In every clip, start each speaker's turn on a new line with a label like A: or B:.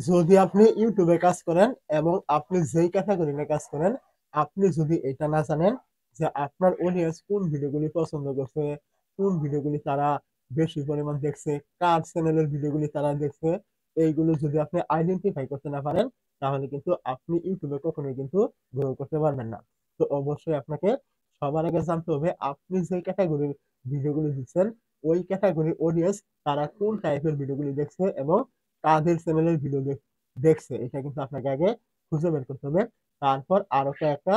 A: যদি আপনি ইউটিউবে কাজ করেন এবং আপনি যেই ক্যাটাগরি নিয়ে কাজ করেন, আপনি যদি এটা না জানেন যে আপনার অডিয়েন্স কোন ভিডিওগুলি পছন্দ করছে, কোন ভিডিওগুলি তারা বেশি পরিমাণ দেখছে, কার চ্যানেলের ভিডিওগুলি তারা দেখছে, এইগুলো যদি আপনি আইডেন্টিফাই করতে না পারেন, তাহলে কিন্তু আপনি ইউটিউবে কখনোই কিন্তু গ্রো করতে পারবেন না। তো অবশ্যই আপনাকে সবার আগে জানতে হবে আপনি যে ক্যাটাগরির ভিডিওগুলি দিচ্ছেন, ওই ক্যাটাগরির অডিয়েন্স তারা কোন টাইপের ভিডিওগুলি দেখছে এবং কাদের চ্যানেলের ভিডিও দেখছে, এটা কিন্তু আপনাকে আগে খুঁজে বের করতে হবে। তারপর আরো কয়েকটা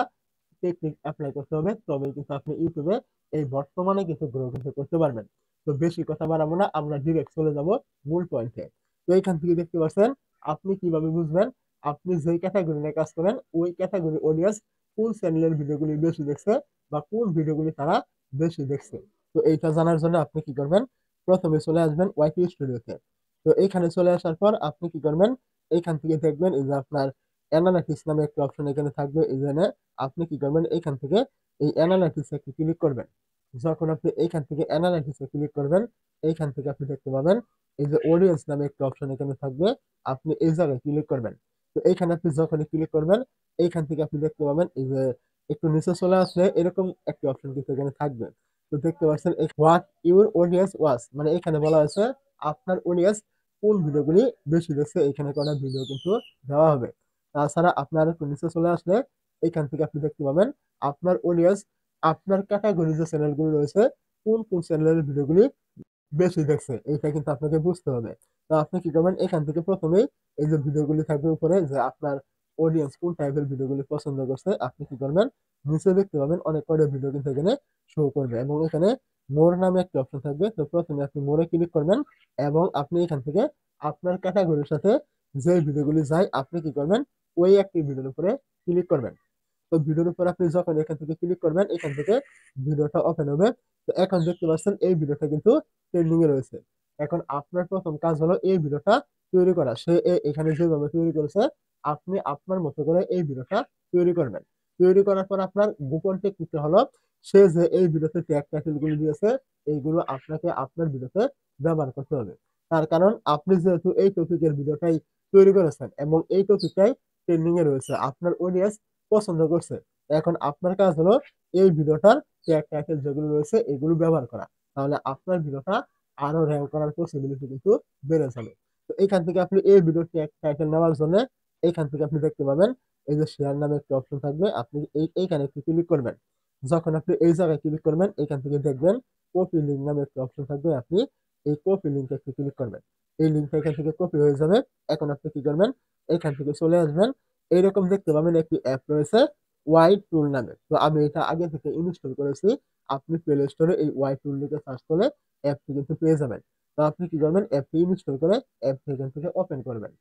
A: টেকনিক অ্যাপ্লাই করতে হবে, তবেই কিন্তু আপনি ইউটিউবে এই বর্তমানে কিন্তু গ্রো কিন্তু করতে পারবেন। তো বেশি কথা বাড়াবো না, আমরা ডিরেক্ট চলে যাব মূল পয়েন্টে। তো এইখান থেকে দেখতে পাচ্ছেন আপনি কিভাবে বুঝবেন আপনি যেই ক্যাটাগরি নিয়ে কাজ করেন ওই ক্যাটাগরি অডিয়েন্স কোন চ্যানেলের ভিডিওগুলি বেশি দেখছে বা কোন ভিডিওগুলি তারা বেশি দেখছে। তো এইটা জানার জন্য আপনি কি করবেন, প্রথমে চলে আসবেন ওয়াইটি স্টুডিওতে। তো এইখানে চলে আসার পর আপনি কি করবেন, এইখান থেকে দেখবেন এই যে আপনার অ্যানালাইটিক্স নামে একটা অপশন এখানে থাকবে, এই জন্য আপনি কি করবেন এইখান থেকে এই অ্যানালাইটিক্স এ ক্লিক করবেন। যখন আপনি এইখান থেকে অ্যানালাইটিক্স এ ক্লিক করবেন, এইখান থেকে আপনি দেখতে পাবেন এই যে অডিয়েন্স নামে একটা অপশন এখানে থাকবে, আপনি এই জায়গায় ক্লিক করবেন। তো এইখানে আপনি যখনই ক্লিক করবেন, এইখান থেকে আপনি দেখতে পাবেন এই যে একটু নিচে চলে আসলে এরকম একটা অপশন কিন্তু এখানে থাকবে। তো দেখতে পাচ্ছেন হোয়াট ইউর অডিয়েন্স ওয়াচ, মানে এখানে বলা হয়েছে আপনার অডিয়েন্স কোন ভিডিওগুলি বেশি দেখছে, এখানে কোনো ভিডিও কিন্তু দেওয়া হবে। তাছাড়া আপনার একটু নিচে চলে আসলে এখান থেকে আপনি দেখতে পাবেন আপনার অডিয়েন্স আপনার ক্যাটাগরি যে চ্যানেলগুলো রয়েছে কোন কোন চ্যানেলের ভিডিওগুলি বেশি দেখছে, এইটা কিন্তু আপনাকে বুঝতে হবে। তো আপনি কি করবেন, এখান থেকে প্রথমেই এই যে ভিডিওগুলি থাকবে উপরে যে আপনার অডিয়েন্স কোন টাইপের ভিডিওগুলি পছন্দ করছে, আপনি কি করবেন নিচে দেখতে পাবেন অনেক কয়টা ভিডিও কিন্তু এখানে শো করবে এবং এখানে মোর নামে একটা অপশন থাকবে। তো প্রথমে আপনি মোরে ক্লিক করবেন এবং আপনি এখান থেকে আপনার ক্যাটাগরির সাথে যে ভিডিওগুলি যায় আপনি কি করবেন ওই একটি ভিডিওর উপরে ক্লিক করবেন। তো ভিডিওর উপর আপনি যখন এখান থেকে ক্লিক করবেন এখান থেকে ভিডিওটা ওপেন হবে। তো এখন দেখতে পাচ্ছেন এই ভিডিওটা কিন্তু ট্রেন্ডিং এ রয়েছে। এখন আপনার প্রথম কাজ হলো এই ভিডিওটা তৈরি করা, সে এখানে যেভাবে তৈরি করেছে আপনি আপনার মতো করে এই ভিডিওটা তৈরি করবেন। তৈরি করার পর আপনার গোপন টেকনিকটা হলো সে যে এই ভিডিওতে ট্যাগ টাইটেল গুলো দিয়েছে এইগুলো আপনাকে আপনার ভিডিওতে ব্যবহার করতে হবে। তার কারণ আপনি যেহেতু এই টপিকের ভিডিওটাই তৈরি করেছেন এবং এই টপিকটাই ট্রেন্ডিং এ রয়েছে, আপনার অডিয়েন্স পছন্দ করছে। এখন আপনার কাজ হলো এই ভিডিওটার ট্যাগ টাইটেল যেগুলো রয়েছে এগুলো ব্যবহার করা, তাহলে আপনার ভিডিওটা আরো র্যাঙ্ক করার পসিবিলিটি কিন্তু বেড়ে যাবে। তো এখান থেকে আপনি এই ভিডিও ট্যাগ টাইটেল নেওয়ার জন্য এইখান থেকে আপনি দেখতে পাবেন এই যে শেয়ার নামে একটা অপশন থাকবে, আপনি এইখানে একটু ক্লিক করবেন। যখন আপনি এই জায়গায় ক্লিক করবেন এখান থেকে দেখবেন কপি লিঙ্ক নামে একটা অপশন থাকবে, আপনি এই কপি লিঙ্কে একটু ক্লিক করবেন। এই লিঙ্কটা এখান থেকে কপি হয়ে যাবে। এখন আপনি কি করবেন, এখান থেকে চলে আসবেন, এইরকম দেখতে পাবেন একটি অ্যাপ রয়েছে ওয়াই টুল নামে। তো আমি এটা আগে থেকে ইনস্টল করেছি, আপনি প্লে স্টোরে এই ওয়াই টুল লিখে সার্চ করে অ্যাপটি কিন্তু পেয়ে যাবেন। তো আপনি কি করবেন, অ্যাপটি ইনস্টল করে অ্যাপটি এখান থেকে ওপেন করবেন।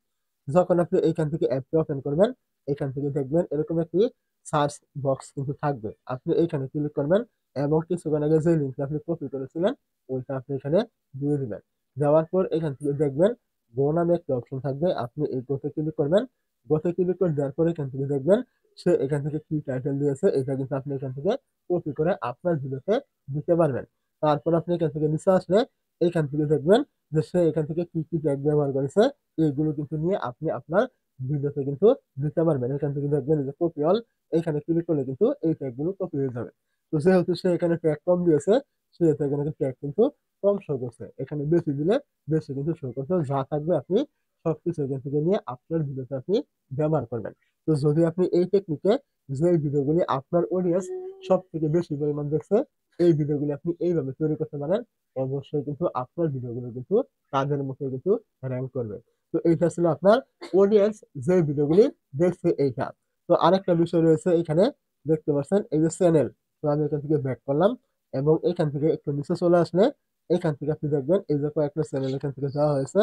A: যখন আপনি এইখান থেকে অ্যাপটি ওপেন করবেন এখান থেকে দেখবেন এরকম একটি সার্চ বক্স কিন্তু থাকবে, আপনি এইখানে ক্লিক করবেন এবং কিছুক্ষণ আগে যে লিঙ্কটা আপনি কপি করেছিলেন ওইটা আপনি এখানে দিয়ে দিবেন। দেওয়ার পর এখান থেকে দেখবেন গো নামে একটা অপশন থাকবে, আপনি এই গোতে ক্লিক করবেন। গোতে ক্লিক করে দেওয়ার পর এখান থেকে দেখবেন সে এখান থেকে কি টাইটেল দিয়েছে এটা কিন্তু আপনি এখান থেকে কপি করে আপনার ভিডিওতে দিতে পারবেন। তারপর আপনি এখান থেকে নিচে আসলে এখান থেকে দেখবেন যে সে এখান থেকে কি কি ট্যাগ ব্যবহার করেছে এইগুলো কিন্তু নিয়ে আপনি আপনার ভিডিওতে কিন্তু দিতে পারবেন। এখান থেকে দেখবেন যে কপি অল, এখানে ক্লিক করলে কিন্তু এই ট্যাগ গুলো কপি হয়ে যাবে। তো যেহেতু সে এখানে ট্যাগ কম দিয়েছে সেহেতু এখানে ট্যাগ কিন্তু কম শো করছে, এখানে বেশি দিলে বেশি কিন্তু শো করছে। যা থাকবে আপনি সবকিছু এখান থেকে নিয়ে আপনার ভিডিওতে আপনি ব্যবহার করবেন। তো যদি আপনি এই টেকনিকে যে ভিডিওগুলি আপনার অডিয়েন্স সব থেকে বেশি পরিমাণ দেখছে এই ভিডিওগুলি আপনি এইভাবে তৈরি করতে পারেন, অবশ্যই কিন্তু আপনার ভিডিওগুলো কিন্তু তাদের মতো কিন্তু র্যাঙ্ক করবে। তো এইটা ছিল আপনার অডিয়েন্স যে ভিডিওগুলি দেখছে এইটা। তো আরেকটা বিষয় রয়েছে এখানে দেখতে পাচ্ছেন এই যে চ্যানেল। তো আমি এখান থেকে ব্যাক করলাম এবং এখান থেকে একটু নিচে চলে আসলে এখান থেকে আপনি দেখবেন এই যে কয়েকটা চ্যানেল এখান থেকে দেওয়া হয়েছে,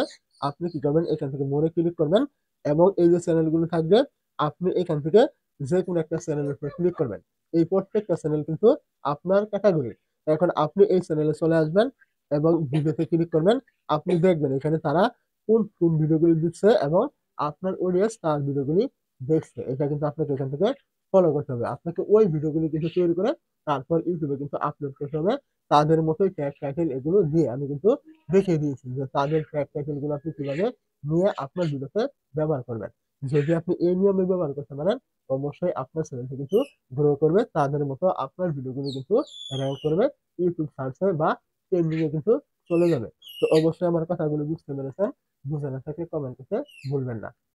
A: আপনি কি করবেন এখান থেকে মোড়ে ক্লিক করবেন এবং এই যে চ্যানেলগুলো থাকবে আপনি এখান থেকে যে কোনো একটা চ্যানেলের উপর ক্লিক করবেন। এই প্রত্যেকটা চ্যানেল কিন্তু আপনার ক্যাটাগরি। এখন আপনি এই চ্যানেলে চলে আসবেন এবং ভিডিওতে ক্লিক করবেন, আপনি দেখবেন এখানে তারা কোন কোন ভিডিওগুলি দিচ্ছে এবং আপনার অডিয়েন্স তার ভিডিওগুলি দেখছে, এটা কিন্তু আপনাকে এখান থেকে ফলো করতে হবে। আপনাকে ওই ভিডিওগুলি কিন্তু তৈরি করে তারপর ইউটিউবে কিন্তু আপলোড করতে হবে তাদের মতোই ট্যাগ টাইটেল এগুলো দিয়ে। আমি কিন্তু দেখিয়ে দিয়েছি যে তাদের ট্যাগ টাইটেল গুলো আপনি কিভাবে নিয়ে আপনার ভিডিওতে ব্যবহার করবেন। যদি আপনি এই নিয়মে ব্যবহার করতে পারেন, অবশ্যই আপনার চ্যানেলটি কিন্তু গ্রো করবে, তাদের মতো আপনার ভিডিওগুলো কিন্তু র্যাঙ্ক করবে ইউটিউব সার্চে বা ট্রেন্ডিং এ কিন্তু চলে যাবে। তো অবশ্যই আমার কথাগুলো বুঝতে পেরেছেন। বুঝে না থাকলে কমেন্ট করতে ভুলবেন না।